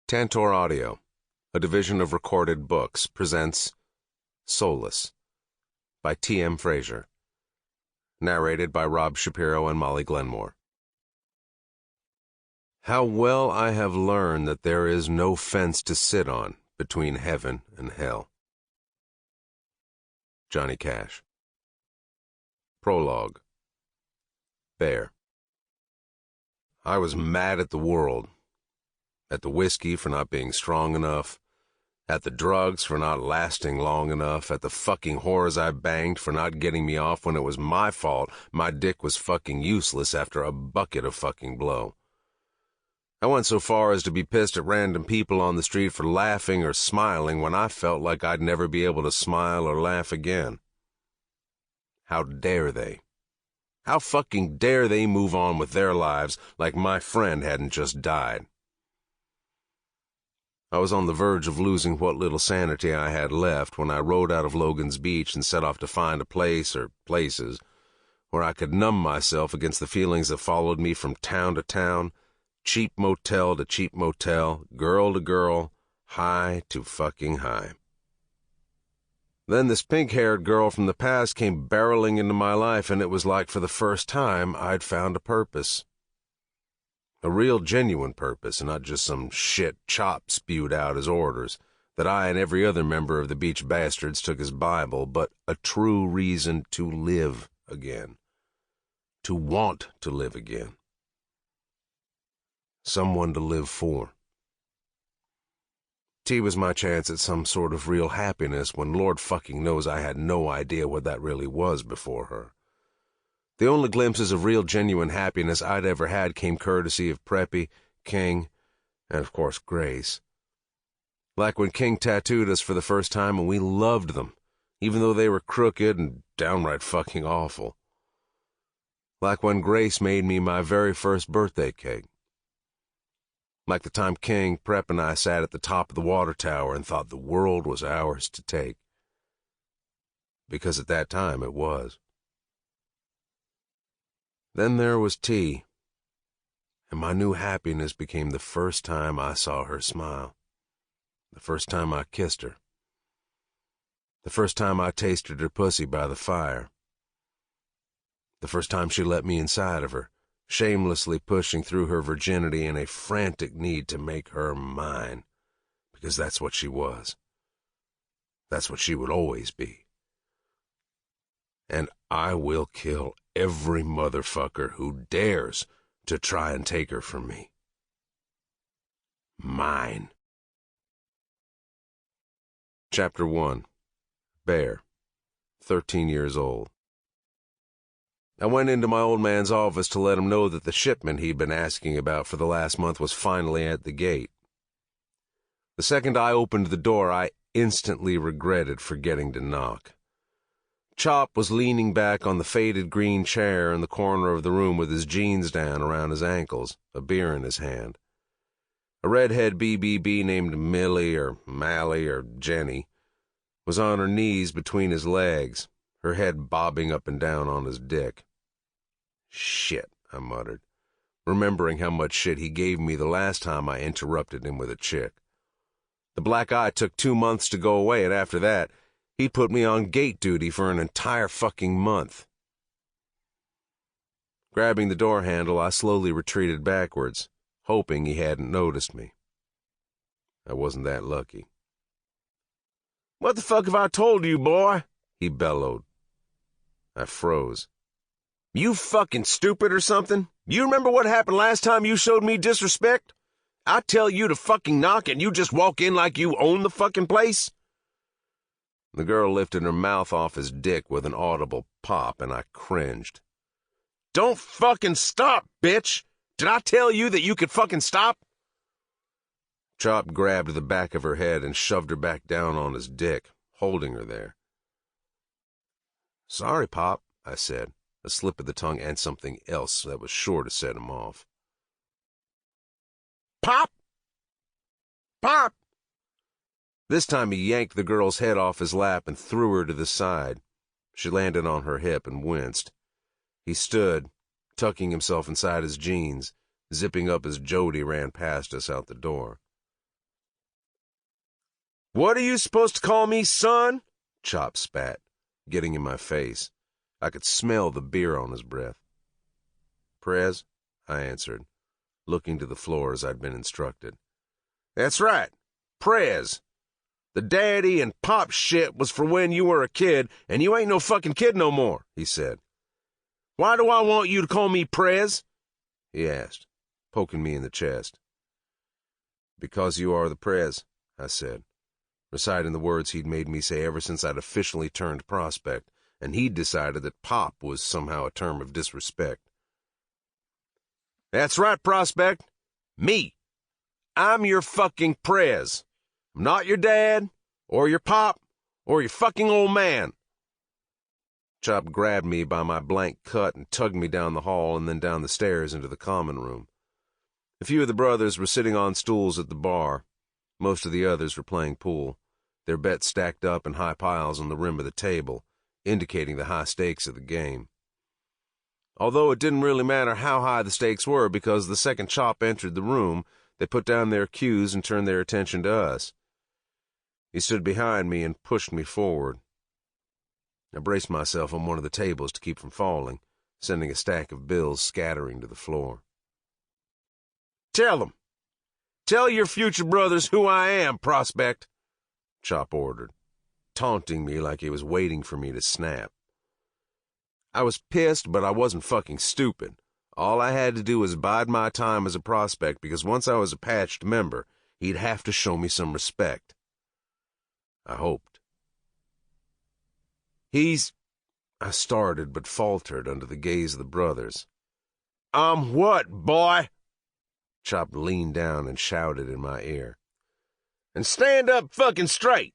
Tantor Audio, a division of Recorded Books, presents Soulless by T.M. Frazier. Narrated by Rob Shapiro and Molly Glenmore. How well I have learned that there is no fence to sit on between heaven and hell. Johnny Cash. Prologue. Bear. I was mad at the world. At the whiskey for not being strong enough, at the drugs for not lasting long enough, at the fucking whores I banged for not getting me off when it was my fault my dick was fucking useless after a bucket of fucking blow. I went so far as to be pissed at random people on the street for laughing or smiling when I felt like I'd never be able to smile or laugh again. How dare they? How fucking dare they move on with their lives like my friend hadn't just died? I was on the verge of losing what little sanity I had left when I rode out of Logan's Beach and set off to find a place or places where I could numb myself against the feelings that followed me from town to town, cheap motel to cheap motel, girl to girl, high to fucking high. Then this pink-haired girl from the past came barreling into my life, and it was like for the first time I'd found a purpose. A real genuine purpose, and not just some shit Chop spewed out as orders that I and every other member of the Beach Bastards took as Bible, but a true reason to live again. To want to live again. Someone to live for. T was my chance at some sort of real happiness when Lord fucking knows I had no idea what that really was before her. The only glimpses of real genuine happiness I'd ever had came courtesy of Preppy, King, and of course Grace. Like when King tattooed us for the first time and we loved them, even though they were crooked and downright fucking awful. Like when Grace made me my very first birthday cake. Like the time King, Prep, and I sat at the top of the water tower and thought the world was ours to take. Because at that time it was. Then there was T, and my new happiness became the first time I saw her smile, the first time I kissed her, the first time I tasted her pussy by the fire, the first time she let me inside of her, shamelessly pushing through her virginity in a frantic need to make her mine, because that's what she was. That's what she would always be. And I will kill every motherfucker who dares to try and take her from me. Mine. Chapter 1. Bear, 13 years old. I went into my old man's office to let him know that the shipment he'd been asking about for the last month was finally at the gate. The second I opened the door, I instantly regretted forgetting to knock. Chop was leaning back on the faded green chair in the corner of the room with his jeans down around his ankles, a beer in his hand. A redhead BBB named Millie or Mally or Jenny was on her knees between his legs, her head bobbing up and down on his dick. Shit, I muttered, remembering how much shit he gave me the last time I interrupted him with a chick. The black eye took 2 months to go away, and after that, he'd put me on gate duty for an entire fucking month. Grabbing the door handle, I slowly retreated backwards, hoping he hadn't noticed me. I wasn't that lucky. "What the fuck have I told you, boy?" he bellowed. I froze. "You fucking stupid or something? You remember what happened last time you showed me disrespect? I tell you to fucking knock and you just walk in like you own the fucking place?" The girl lifted her mouth off his dick with an audible pop, and I cringed. "Don't fucking stop, bitch! Did I tell you that you could fucking stop?" Chop grabbed the back of her head and shoved her back down on his dick, holding her there. "Sorry, Pop," I said, a slip of the tongue and something else that was sure to set him off. "Pop! Pop!" This time he yanked the girl's head off his lap and threw her to the side. She landed on her hip and winced. He stood, tucking himself inside his jeans, zipping up as Jody ran past us out the door. What are you supposed to call me, son? Chop spat, getting in my face. I could smell the beer on his breath. Prez, I answered, looking to the floor as I'd been instructed. That's right, Prez. The daddy and pop shit was for when you were a kid, and you ain't no fucking kid no more, he said. Why do I want you to call me Prez? He asked, poking me in the chest. Because you are the Prez, I said, reciting the words he'd made me say ever since I'd officially turned prospect, and he'd decided that pop was somehow a term of disrespect. That's right, prospect. Me. I'm your fucking Prez. I'm not your dad, or your pop, or your fucking old man. Chop grabbed me by my blank cut and tugged me down the hall and then down the stairs into the common room. A few of the brothers were sitting on stools at the bar. Most of the others were playing pool, their bets stacked up in high piles on the rim of the table, indicating the high stakes of the game. Although it didn't really matter how high the stakes were, because the second Chop entered the room, they put down their cues and turned their attention to us. He stood behind me and pushed me forward. I braced myself on one of the tables to keep from falling, sending a stack of bills scattering to the floor. Tell them. Tell your future brothers who I am, prospect, Chop ordered, taunting me like he was waiting for me to snap. I was pissed, but I wasn't fucking stupid. All I had to do was bide my time as a prospect, because once I was a patched member, he'd have to show me some respect. I hoped. I started, but faltered under the gaze of the brothers. What, boy? Chop leaned down and shouted in my ear. And stand up fucking straight.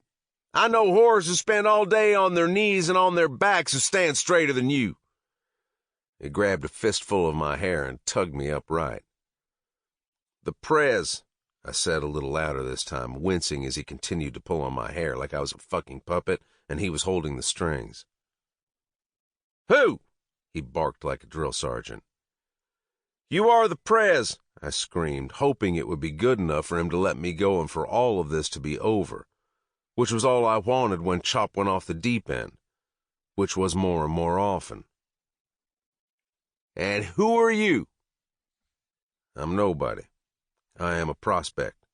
I know whores who spend all day on their knees and on their backs who stand straighter than you. He grabbed a fistful of my hair and tugged me upright. The Prez, I said a little louder this time, wincing as he continued to pull on my hair like I was a fucking puppet and he was holding the strings. Who? He barked like a drill sergeant. You are the Prez, I screamed, hoping it would be good enough for him to let me go and for all of this to be over, which was all I wanted when Chop went off the deep end, which was more and more often. And who are you? I'm nobody. I am a prospect.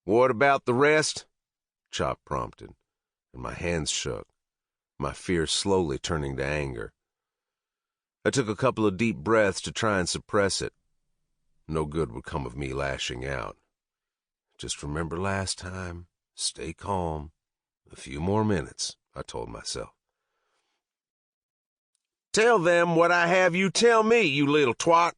What about the rest? Chop prompted, and my hands shook, my fear slowly turning to anger. I took a couple of deep breaths to try and suppress it. No good would come of me lashing out. Just remember last time, stay calm. A few more minutes, I told myself. Tell them what I have you tell me, you little twat.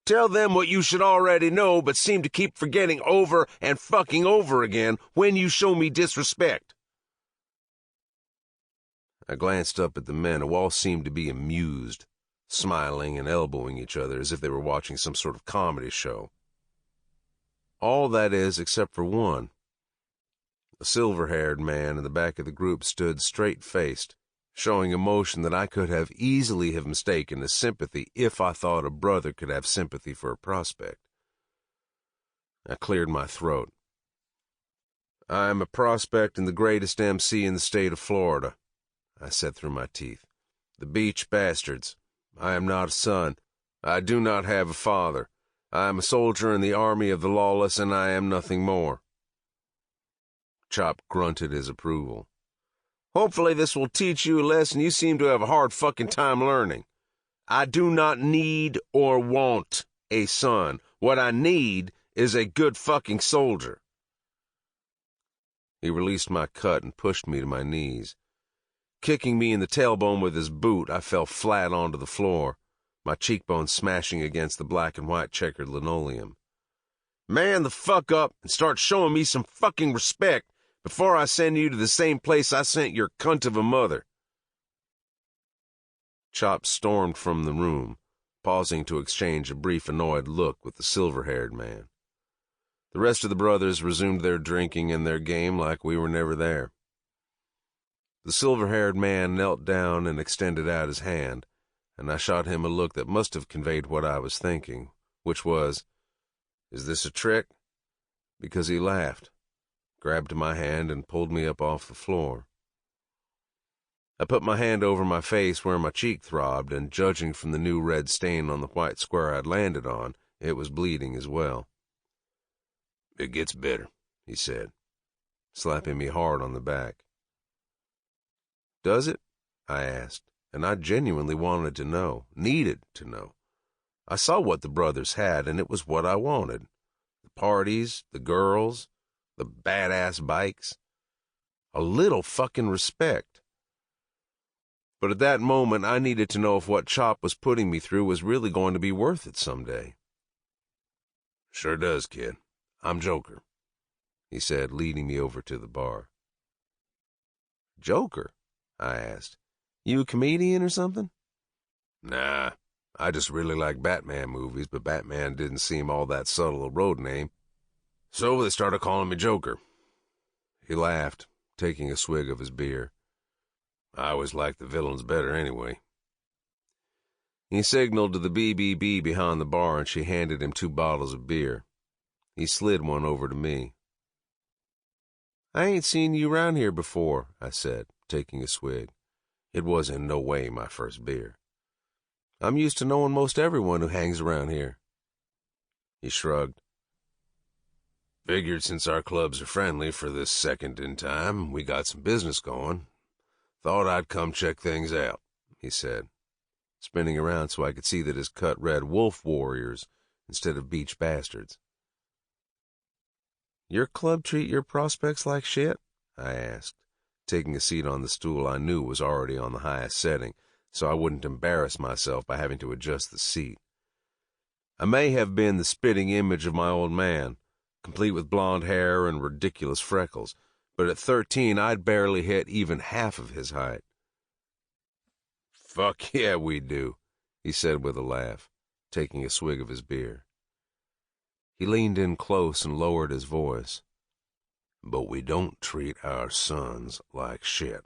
Tell them what you should already know but seem to keep forgetting over and fucking over again when you show me disrespect. I glanced up at the men who all seemed to be amused, smiling and elbowing each other as if they were watching some sort of comedy show. All, that is, except for one. A silver-haired man in the back of the group stood straight-faced, showing emotion that I could have easily have mistaken as sympathy if I thought a brother could have sympathy for a prospect. I cleared my throat. I am a prospect and the greatest MC in the state of Florida, I said through my teeth. The beach bastards. I am not a son. I do not have a father. I am a soldier in the army of the lawless, and I am nothing more. Chop grunted his approval. Hopefully this will teach you a lesson you seem to have a hard fucking time learning. I do not need or want a son. What I need is a good fucking soldier. He released my cut and pushed me to my knees. Kicking me in the tailbone with his boot, I fell flat onto the floor, my cheekbones smashing against the black and white checkered linoleum. Man the fuck up and start showing me some fucking respect before I send you to the same place I sent your cunt of a mother. Chop stormed from the room, pausing to exchange a brief annoyed look with the silver-haired man. The rest of the brothers resumed their drinking and their game like we were never there. The silver-haired man knelt down and extended out his hand, and I shot him a look that must have conveyed what I was thinking, which was, is this a trick? Because he laughed, grabbed my hand, and pulled me up off the floor. I put my hand over my face where my cheek throbbed, and judging from the new red stain on the white square I'd landed on, it was bleeding as well. "It gets better," he said, slapping me hard on the back. "Does it?" I asked, and I genuinely wanted to know, needed to know. I saw what the brothers had, and it was what I wanted. The parties, the girls, the badass bikes. A little fucking respect. But at that moment, I needed to know if what Chop was putting me through was really going to be worth it someday. "Sure does, kid. I'm Joker," he said, leading me over to the bar. "Joker?" I asked. "You a comedian or something?" "Nah, I just really like Batman movies, but Batman didn't seem all that subtle a road name, so they started calling me Joker." He laughed, taking a swig of his beer. "I always liked the villains better anyway." He signaled to the BBB behind the bar, and she handed him 2 bottles of beer. He slid one over to me. "I ain't seen you around here before," I said, taking a swig. It was in no way my first beer. "I'm used to knowing most everyone who hangs around here." He shrugged. "Figured since our clubs are friendly for this second in time, we got some business going. Thought I'd come check things out," he said, spinning around so I could see that his cut read Wolf Warriors instead of Beach Bastards. "Your club treat your prospects like shit?" I asked, taking a seat on the stool I knew was already on the highest setting, so I wouldn't embarrass myself by having to adjust the seat. I may have been the spitting image of my old man, complete with blonde hair and ridiculous freckles, but at 13 I'd barely hit even half of his height. "Fuck yeah, we do," he said with a laugh, taking a swig of his beer. He leaned in close and lowered his voice. "But we don't treat our sons like shit.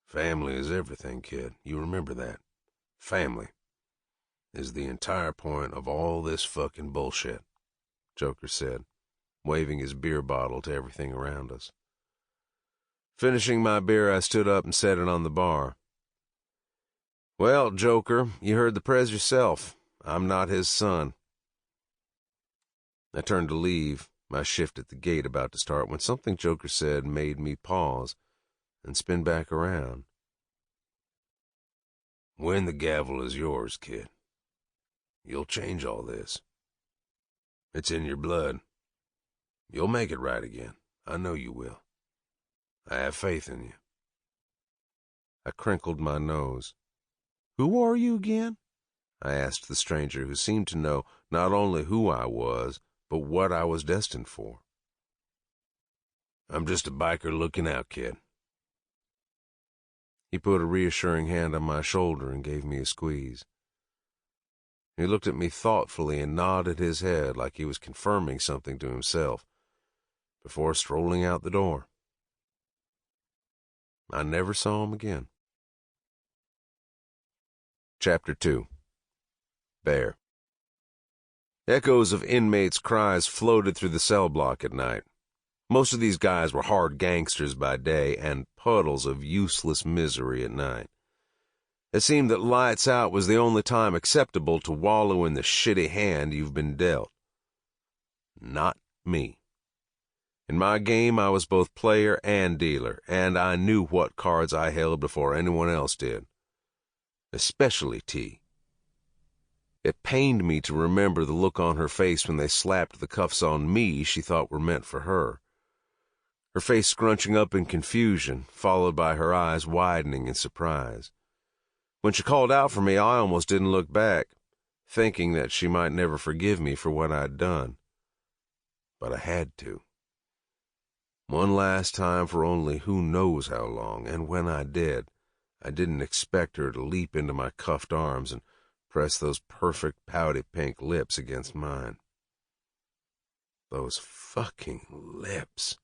Family is everything, kid. You remember that. Family is the entire point of all this fucking bullshit," Joker said, waving his beer bottle to everything around us. Finishing my beer, I stood up and set it on the bar. "Well, Joker, you heard the prez yourself. I'm not his son." I turned to leave, my shift at the gate about to start, when something Joker said made me pause and spin back around. "When the gavel is yours, kid, you'll change all this. It's in your blood. You'll make it right again. I know you will. I have faith in you." I crinkled my nose. "Who are you again?" I asked the stranger, who seemed to know not only who I was, but what I was destined for. "I'm just a biker looking out, kid." He put a reassuring hand on my shoulder and gave me a squeeze. He looked at me thoughtfully and nodded his head like he was confirming something to himself before strolling out the door. I never saw him again. Chapter 2. Bear. Echoes of inmates' cries floated through the cell block at night. Most of these guys were hard gangsters by day and puddles of useless misery at night. It seemed that lights out was the only time acceptable to wallow in the shitty hand you've been dealt. Not me. In my game, I was both player and dealer, and I knew what cards I held before anyone else did. Especially T. It pained me to remember the look on her face when they slapped the cuffs on me she thought were meant for her. Her face scrunching up in confusion, followed by her eyes widening in surprise. When she called out for me, I almost didn't look back, thinking that she might never forgive me for what I'd done. But I had to. One last time for only who knows how long, and when I did, I didn't expect her to leap into my cuffed arms and press those perfect pouty pink lips against mine. Those fucking lips.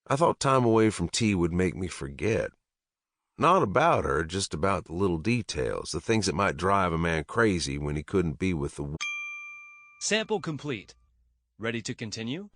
I thought time away from T would make me forget. Not about her, just about the little details, the things that might drive a man crazy when he couldn't be with the... Sample complete. Ready to continue?